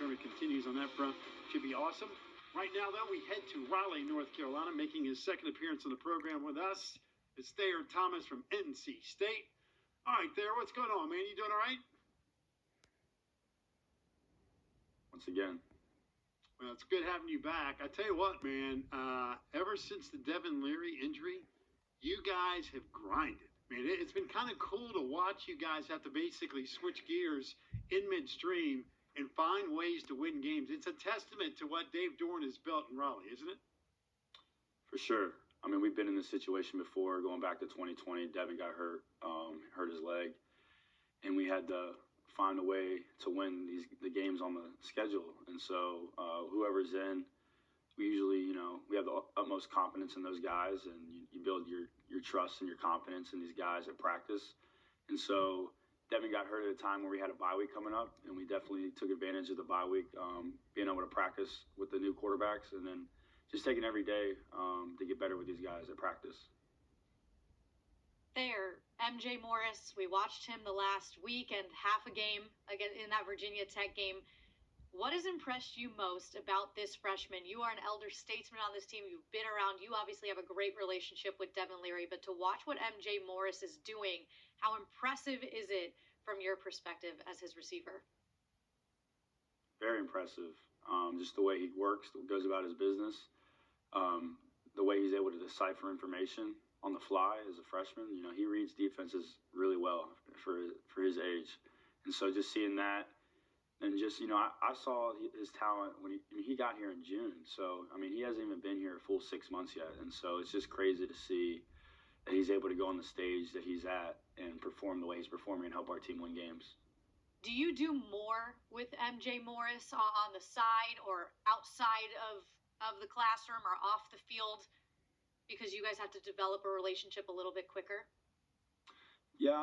tournament continues on that front. Should be awesome. Right now, though, we head to Raleigh, North Carolina. Making his second appearance on the program with us is Thayer Thomas from NC State. All right, Thayer, what's going on, man? You doing all right? Once again. Well, it's good having you back. I tell you what, man, ever since the Devin Leary injury, you guys have grinded. Man, it's been kind of cool to watch you guys have to basically switch gears in midstream and find ways to win games. It's a testament to what Dave Dorn has built in Raleigh, isn't it? For sure. I mean, we've been in this situation before, going back to 2020. Devin got hurt, hurt his leg, and we had to find a way to win the games on the schedule. And so whoever's in, we usually, we have the utmost confidence in those guys, and you build your trust and your confidence in these guys at practice. And so Devin got hurt at a time where we had a bye week coming up, and we definitely took advantage of the bye week, being able to practice with the new quarterbacks, and then just taking every day to get better with these guys at practice. There, MJ Morris, we watched him the last week and half a game again in that Virginia Tech game. What has impressed you most about this freshman? You are an elder statesman on this team. You've been around. You obviously have a great relationship with Devin Leary, but to watch what MJ Morris is doing, how impressive is it from your perspective as his receiver? Very impressive. Just the way he works, goes about his business, the way he's able to decipher information on the fly as a freshman. He reads defenses really well for his age. And so just seeing that, and just, I saw his talent when he got here in June. So, he hasn't even been here a full 6 months yet. And so it's just crazy to see that he's able to go on the stage that he's at and perform the way he's performing and help our team win games. Do you do more with MJ Morris on the side or outside of the classroom or off the field, because you guys have to develop a relationship a little bit quicker? Yeah,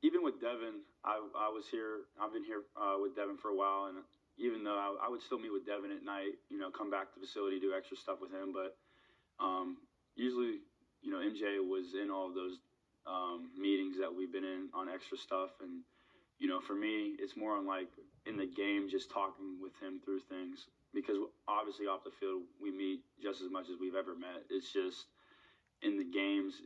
even with Devin, I've been here with Devin for a while, and even though I would still meet with Devin at night, come back to the facility, do extra stuff with him, but usually, MJ was in all of those meetings that we've been in on extra stuff, and for me, it's more on like in the game, just talking with him through things, because obviously off the field, we meet just as much as we've ever met. It's just in the games,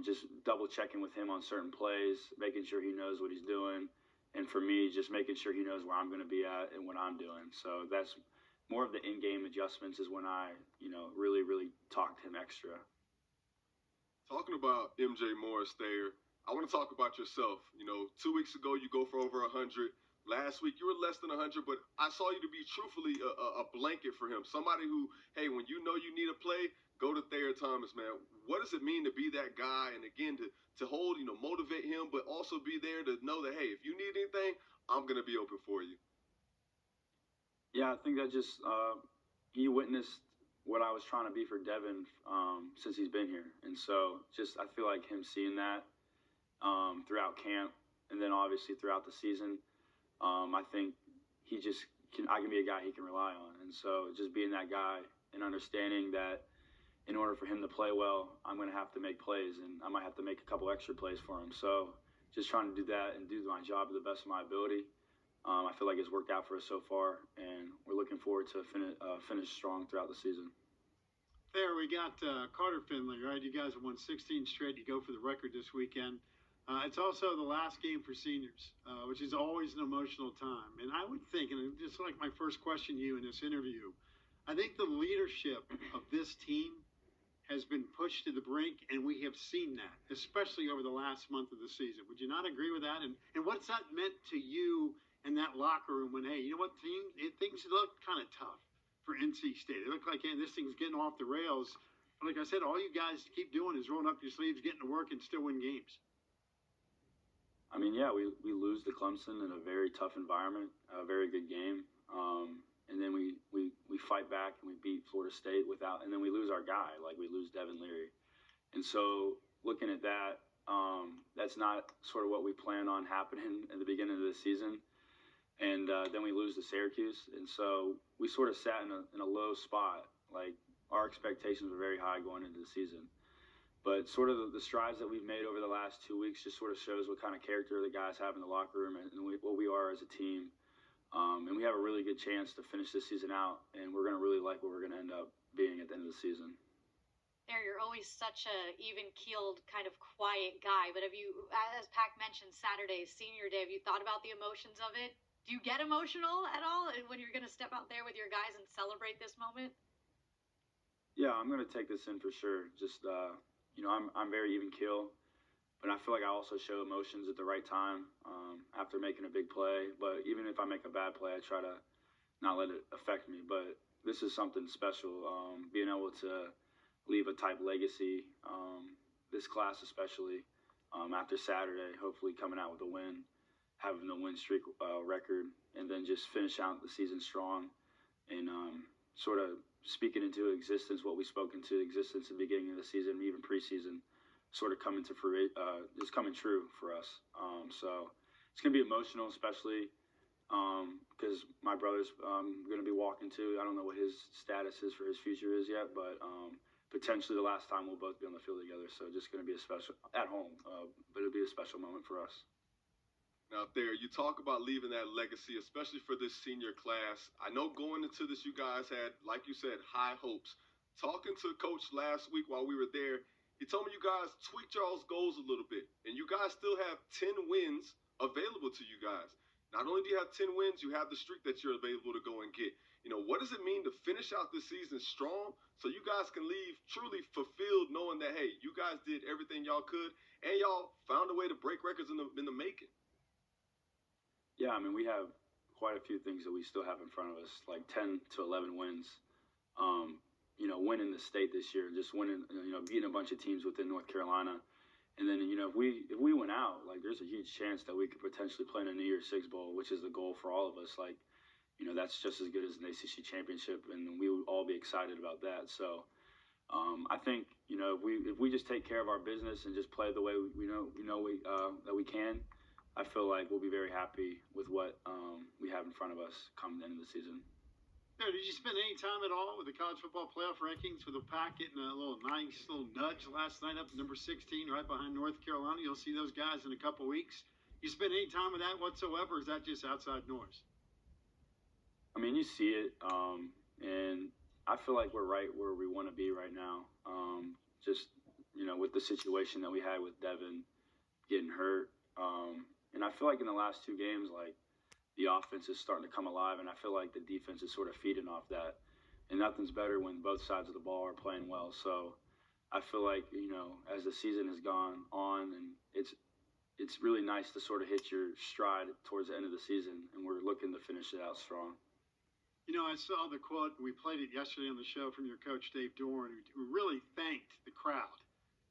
just double checking with him on certain plays, making sure he knows what he's doing. And for me, just making sure he knows where I'm going to be at and what I'm doing. So that's more of the in-game adjustments is when I, really, really talk to him extra. Talking about MJ Morris there, I want to talk about yourself. 2 weeks ago, you go for over 100. Last week, you were less than 100, but I saw you to be truthfully a blanket for him. Somebody who, hey, when you know you need a play, go to Thayer Thomas, man. What does it mean to be that guy? And again, to hold, motivate him, but also be there to know that, hey, if you need anything, I'm going to be open for you. Yeah, I think that just, he witnessed what I was trying to be for Devin since he's been here. And so just, I feel like him seeing that throughout camp and then obviously throughout the season, I think I can be a guy he can rely on. And so just being that guy and understanding that in order for him to play well, I'm going to have to make plays, and I might have to make a couple extra plays for him. So just trying to do that and do my job to the best of my ability. I feel like it's worked out for us so far, and we're looking forward to finish strong throughout the season. There, we got Carter Finley, right? You guys have won 16 straight. You go for the record this weekend. It's also the last game for seniors, which is always an emotional time. And I would think, and just like my first question to you in this interview, I think the leadership of this team has been pushed to the brink, and we have seen that, especially over the last month of the season. Would you not agree with that? And what's that meant to you in that locker room when, hey, you know what, team, things look kind of tough for NC State. It looked like, hey, this thing's getting off the rails. But like I said, all you guys keep doing is rolling up your sleeves, getting to work, and still win games. Yeah, we lose to Clemson in a very tough environment, a very good game. And then we fight back and we beat Florida State and then we lose our guy, like we lose Devin Leary. And so looking at that, that's not sort of what we planned on happening at the beginning of the season. And then we lose to Syracuse. And so we sort of sat in a low spot. Like our expectations were very high going into the season. But sort of the strides that we've made over the last 2 weeks just sort of shows what kind of character the guys have in the locker room and what we are as a team. And we have a really good chance to finish this season out, and we're going to really like what we're going to end up being at the end of the season. There, you're always such a even-keeled, kind of quiet guy. But have you, as Pac mentioned, Saturday, senior day, have you thought about the emotions of it? Do you get emotional at all when you're going to step out there with your guys and celebrate this moment? Yeah, I'm going to take this in for sure. Just, I'm very even keel, but I feel like I also show emotions at the right time after making a big play. But even if I make a bad play, I try to not let it affect me. But this is something special, being able to leave a type legacy, this class especially, after Saturday, hopefully coming out with a win, having the win streak record, and then just finish out the season strong and sort of speaking into existence what we spoke into existence at the beginning of the season, even preseason, sort of coming to is coming true for us. So it's going to be emotional, especially because my brother's going to be walking too. I don't know what his status is for his future is yet, but potentially the last time we'll both be on the field together. So just going to be a special at home, but it'll be a special moment for us. Now, Thayer, you talk about leaving that legacy, especially for this senior class. I know going into this, you guys had, like you said, high hopes. Talking to Coach last week while we were there, he told me you guys tweaked y'all's goals a little bit, and you guys still have 10 wins available to you guys. Not only do you have 10 wins, you have the streak that you're available to go and get. What does it mean to finish out this season strong so you guys can leave truly fulfilled knowing that, hey, you guys did everything y'all could and y'all found a way to break records in the making? Yeah, I mean, we have quite a few things that we still have in front of us, like 10 to 11 wins. Winning the state this year, just winning, beating a bunch of teams within North Carolina. And then, if we went out, like, there's a huge chance that we could potentially play in a New Year's Six Bowl, which is the goal for all of us. Like, that's just as good as an ACC championship, and we would all be excited about that. So I think, if we just take care of our business and just play the way that we can, I feel like we'll be very happy with what we have in front of us come the end of the season. Yeah, did you spend any time at all with the college football playoff rankings with a pack getting a nice little nudge last night up to number 16 right behind North Carolina? You'll see those guys in a couple weeks. You spend any time with that whatsoever, or is that just outside noise? I mean, you see it, and I feel like we're right where we want to be right now. With the situation that we had with Devin getting hurt. And I feel like in the last two games, like, the offense is starting to come alive, and I feel like the defense is sort of feeding off that. And nothing's better when both sides of the ball are playing well. So I feel like, as the season has gone on, and it's really nice to sort of hit your stride towards the end of the season, and we're looking to finish it out strong. I saw the quote, we played it yesterday on the show from your coach, Dave Doran, who really thanked the crowd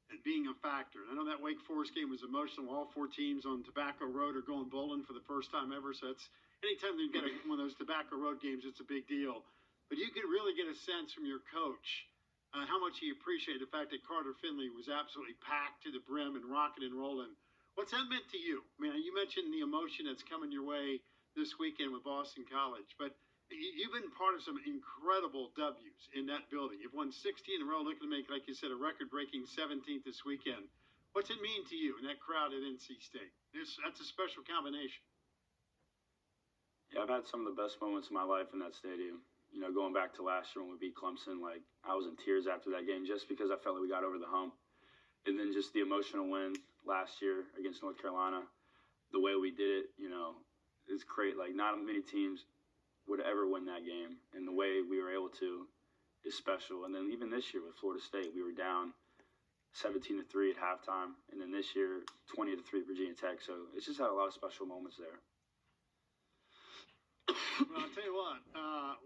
and being a factor. And I know that Wake Forest game was emotional. All four teams on Tobacco Road are going bowling for the first time ever. So it's anytime they get one of those Tobacco Road games, it's a big deal. But you could really get a sense from your coach how much he appreciated the fact that Carter Finley was absolutely packed to the brim and rocking and rolling. What's that meant to you? I mean, you mentioned the emotion that's coming your way this weekend with Boston College, but you've been part of some incredible W's in that building. You've won 16 in a row, looking to make, like you said, a record-breaking 17th this weekend. What's it mean to you and that crowd at NC State? That's a special combination. Yeah, I've had some of the best moments of my life in that stadium. Going back to last year when we beat Clemson, like, I was in tears after that game just because I felt like we got over the hump. And then just the emotional win last year against North Carolina, the way we did it, it's great. Like, not many teams would ever win that game, and the way we were able to is special. And then even this year with Florida State, we were down 17-3 at halftime, and then this year 20-3 Virginia Tech. So it's just had a lot of special moments there. Well, I'll tell you what,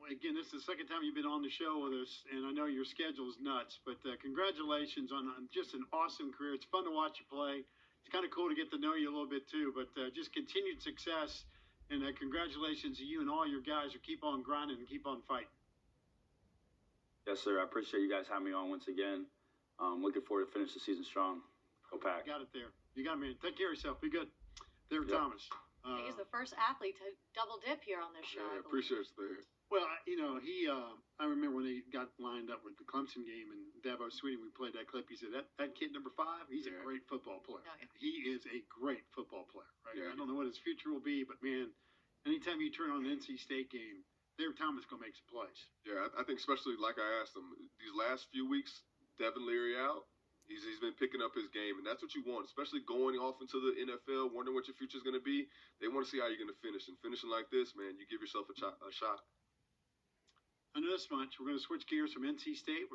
again, this is the second time you've been on the show with us, and I know your schedule's nuts, but congratulations on just an awesome career. It's fun to watch you play. It's kind of cool to get to know you a little bit too, but just continued success. And congratulations to you and all your guys who keep on grinding and keep on fighting. Yes, sir. I appreciate you guys having me on once again. Looking forward to finish the season strong. Go Pack. You got it there. You got it, man. Take care of yourself. Be good. Thayer Thomas. He's the first athlete to double dip here on this show. Yeah, appreciate it, Thayer. Well, I remember when they got lined up with the Clemson game and Dabo Swinney, we played that clip. He said, that kid number 5, he's a great football player. Oh, yeah. He is a great football player, right? Yeah. I don't know what his future will be, but man, anytime you turn on an NC State game, Thayer Thomas going to make some plays. Yeah, I think especially like I asked him, these last few weeks, Devin Leary out, he's been picking up his game, and that's what you want, especially going off into the NFL, wondering what your future is going to be. They want to see how you're going to finish, and finishing like this, man, you give yourself a shot. I know this much. We're going to switch gears from NC State.